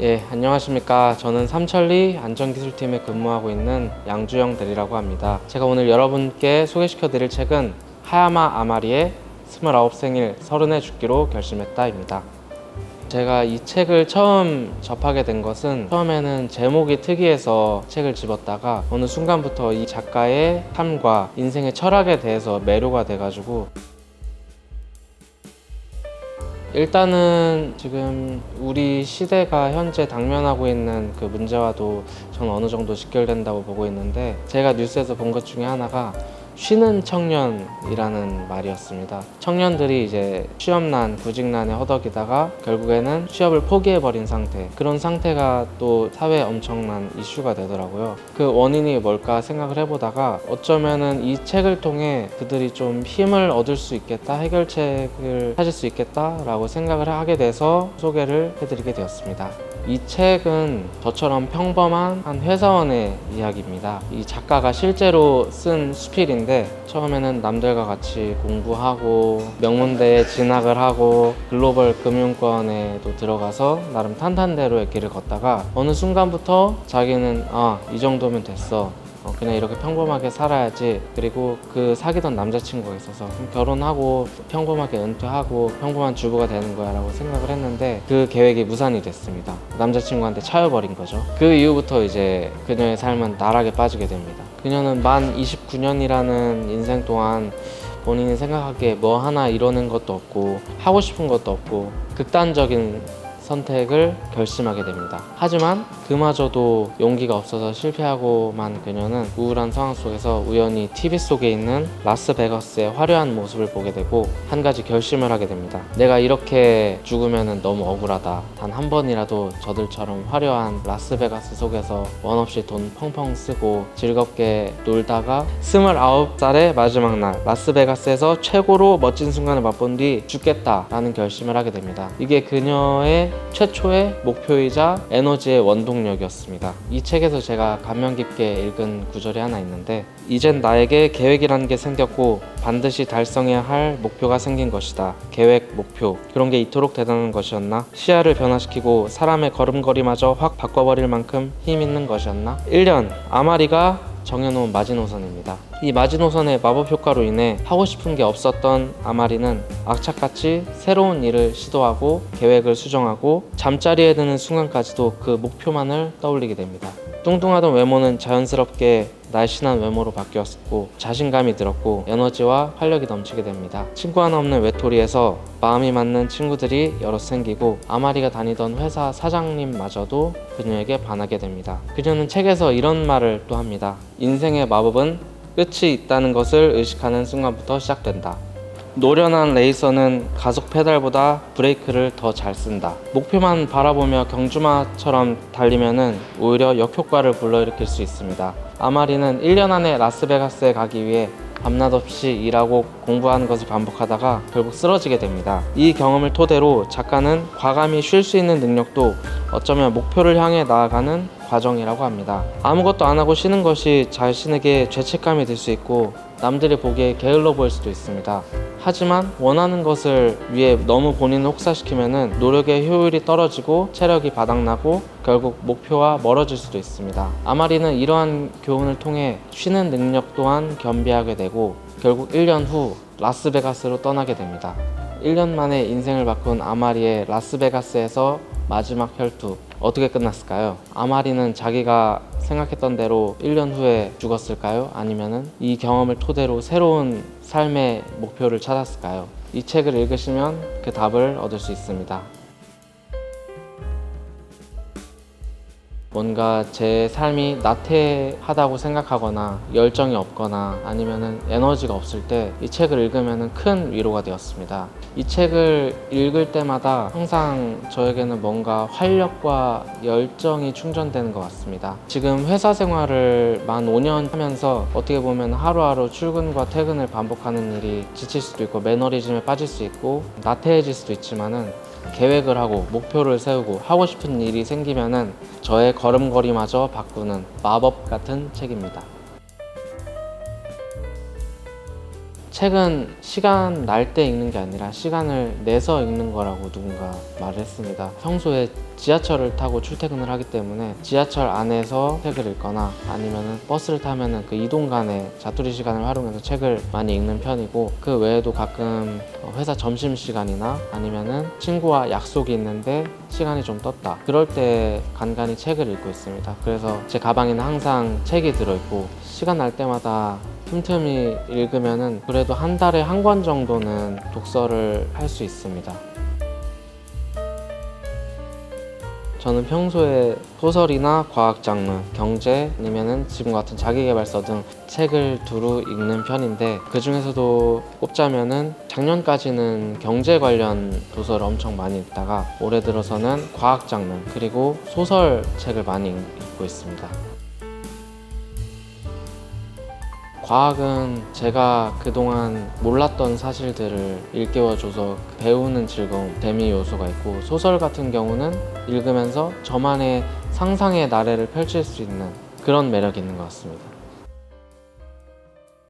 예, 안녕하십니까. 저는 삼천리 안전기술팀에 근무하고 있는 양주영 대리라고 합니다. 제가 오늘 여러분께 소개시켜 드릴 책은 하야마 아마리의 29생일 30에 죽기로 결심했다입니다. 제가 이 책을 처음 접하게 된 것은 처음에는 제목이 특이해서 책을 집었다가 어느 순간부터 이 작가의 삶과 인생의 철학에 대해서 매료가 돼가지고, 일단은 지금 우리 시대가 현재 당면하고 있는 그 문제와도 저는 어느 정도 직결된다고 보고 있는데, 제가 뉴스에서 본 것 중에 하나가 쉬는 청년이라는 말이었습니다. 청년들이 이제 취업난, 구직난에 허덕이다가 결국에는 취업을 포기해버린 상태, 그런 상태가 또 사회에 엄청난 이슈가 되더라고요. 그 원인이 뭘까 생각을 해보다가 어쩌면은 이 책을 통해 그들이 좀 힘을 얻을 수 있겠다, 해결책을 찾을 수 있겠다라고 생각을 하게 돼서 소개를 해드리게 되었습니다. 이 책은 저처럼 평범한 한 회사원의 이야기입니다. 이 작가가 실제로 쓴 수필인데, 처음에는 남들과 같이 공부하고 명문대에 진학을 하고 글로벌 금융권에도 들어가서 나름 탄탄대로의 길을 걷다가 어느 순간부터 자기는 이 정도면 됐어, 그냥 이렇게 평범하게 살아야지. 그리고 그 사귀던 남자친구가 있어서 결혼하고 평범하게 은퇴하고 평범한 주부가 되는 거야 라고 생각을 했는데, 그 계획이 무산이 됐습니다. 남자친구한테 차여버린 거죠. 그 이후부터 이제 그녀의 삶은 나락에 빠지게 됩니다. 그녀는 만 29년이라는 인생 동안 본인이 생각하기에 뭐 하나 이루는 것도 없고 하고 싶은 것도 없고 극단적인 선택을 결심하게 됩니다. 하지만 그마저도 용기가 없어서 실패하고만 그녀는 우울한 상황 속에서 우연히 TV 속에 있는 라스베가스의 화려한 모습을 보게 되고 한 가지 결심을 하게 됩니다. 내가 이렇게 죽으면 너무 억울하다. 단 한 번이라도 저들처럼 화려한 라스베가스 속에서 원 없이 돈 펑펑 쓰고 즐겁게 놀다가 29살의 마지막 날 라스베가스에서 최고로 멋진 순간을 맛본 뒤 죽겠다라는 결심을 하게 됩니다. 이게 그녀의 최초의 목표이자 에너지의 원동력이었습니다. 이 책에서 제가 감명 깊게 읽은 구절이 하나 있는데, 이젠 나에게 계획이라는 게 생겼고 반드시 달성해야 할 목표가 생긴 것이다. 계획, 목표, 그런 게 이토록 대단한 것이었나? 시야를 변화시키고 사람의 걸음걸이마저 확 바꿔버릴 만큼 힘 있는 것이었나? 1년, 아마리가 정해놓은 마지노선입니다. 이 마지노선의 마법 효과로 인해 하고 싶은 게 없었던 아마리는 악착같이 새로운 일을 시도하고 계획을 수정하고 잠자리에 드는 순간까지도 그 목표만을 떠올리게 됩니다. 뚱뚱하던 외모는 자연스럽게 날씬한 외모로 바뀌었고 자신감이 들었고 에너지와 활력이 넘치게 됩니다. 친구 하나 없는 외톨이에서 마음이 맞는 친구들이 여럿 생기고 아마리가 다니던 회사 사장님마저도 그녀에게 반하게 됩니다. 그녀는 책에서 이런 말을 또 합니다. 인생의 마법은 끝이 있다는 것을 의식하는 순간부터 시작된다. 노련한 레이서는 가속 페달보다 브레이크를 더 잘 쓴다. 목표만 바라보며 경주마처럼 달리면은 오히려 역효과를 불러일으킬 수 있습니다. 아마리는 1년 안에 라스베가스에 가기 위해 밤낮 없이 일하고 공부하는 것을 반복하다가 결국 쓰러지게 됩니다. 이 경험을 토대로 작가는 과감히 쉴 수 있는 능력도 어쩌면 목표를 향해 나아가는 과정이라고 합니다. 아무것도 안 하고 쉬는 것이 자신에게 죄책감이 들 수 있고 남들이 보기에 게을러 보일 수도 있습니다. 하지만 원하는 것을 위해 너무 본인을 혹사시키면 노력의 효율이 떨어지고 체력이 바닥나고 결국 목표와 멀어질 수도 있습니다. 아마리는 이러한 교훈을 통해 쉬는 능력 또한 겸비하게 되고 결국 1년 후 라스베가스로 떠나게 됩니다. 1년 만에 인생을 바꾼 아마리의 라스베가스에서 마지막 혈투, 어떻게 끝났을까요? 아마리는 자기가 생각했던 대로 1년 후에 죽었을까요? 아니면은 이 경험을 토대로 새로운 삶의 목표를 찾았을까요? 이 책을 읽으시면 그 답을 얻을 수 있습니다. 뭔가 제 삶이 나태하다고 생각하거나 열정이 없거나 아니면은 에너지가 없을 때 이 책을 읽으면 큰 위로가 되었습니다. 이 책을 읽을 때마다 항상 저에게는 뭔가 활력과 열정이 충전되는 것 같습니다. 지금 회사 생활을 만 5년 하면서 어떻게 보면 하루하루 출근과 퇴근을 반복하는 일이 지칠 수도 있고 매너리즘에 빠질 수 있고 나태해질 수도 있지만은 계획을 하고 목표를 세우고 하고 싶은 일이 생기면은 저의 걸음걸이마저 바꾸는 마법 같은 책입니다. 책은 시간 날 때 읽는 게 아니라 시간을 내서 읽는 거라고 누군가 말을 했습니다. 평소에 지하철을 타고 출퇴근을 하기 때문에 지하철 안에서 책을 읽거나 아니면은 버스를 타면은 그 이동 간의 자투리 시간을 활용해서 책을 많이 읽는 편이고, 그 외에도 가끔 회사 점심 시간이나 아니면은 친구와 약속이 있는데 시간이 좀 떴다, 그럴 때 간간히 책을 읽고 있습니다. 그래서 제 가방에는 항상 책이 들어있고 시간 날 때마다 틈틈이 읽으면은 그래도 한 달에 한 권 정도는 독서를 할 수 있습니다. 저는 평소에 소설이나 과학 장르, 경제 아니면은 지금 같은 자기계발서 등 책을 두루 읽는 편인데, 그 중에서도 꼽자면은 작년까지는 경제 관련 도서를 엄청 많이 읽다가 올해 들어서는 과학 장르 그리고 소설 책을 많이 읽고 있습니다. 과학은 제가 그동안 몰랐던 사실들을 일깨워줘서 배우는 즐거움, 재미 요소가 있고, 소설 같은 경우는 읽으면서 저만의 상상의 나래를 펼칠 수 있는 그런 매력이 있는 것 같습니다.